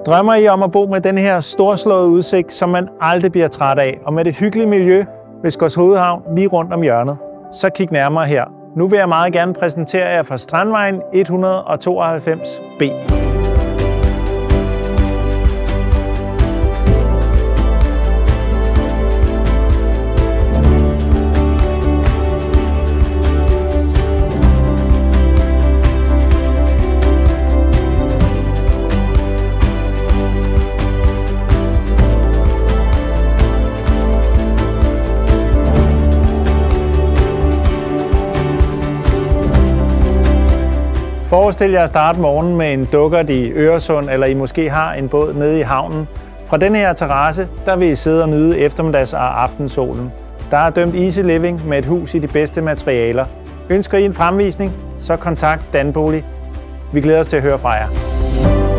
Drømmer I om at bo med den her storslåede udsigt, som man aldrig bliver træt af, og med det hyggelige miljø ved Skodshede Havn lige rundt om hjørnet? Så kig nærmere her. Nu vil jeg meget gerne præsentere jer for Strandvejen 192B. Forestil jer at starte morgenen med en dukkert i Øresund, eller I måske har en båd nede i havnen. Fra denne her terrasse, der vil I sidde og nyde eftermiddags- og aftensolen. Der er dømt easy living med et hus i de bedste materialer. Ønsker I en fremvisning, så kontakt Danbolig. Vi glæder os til at høre fra jer.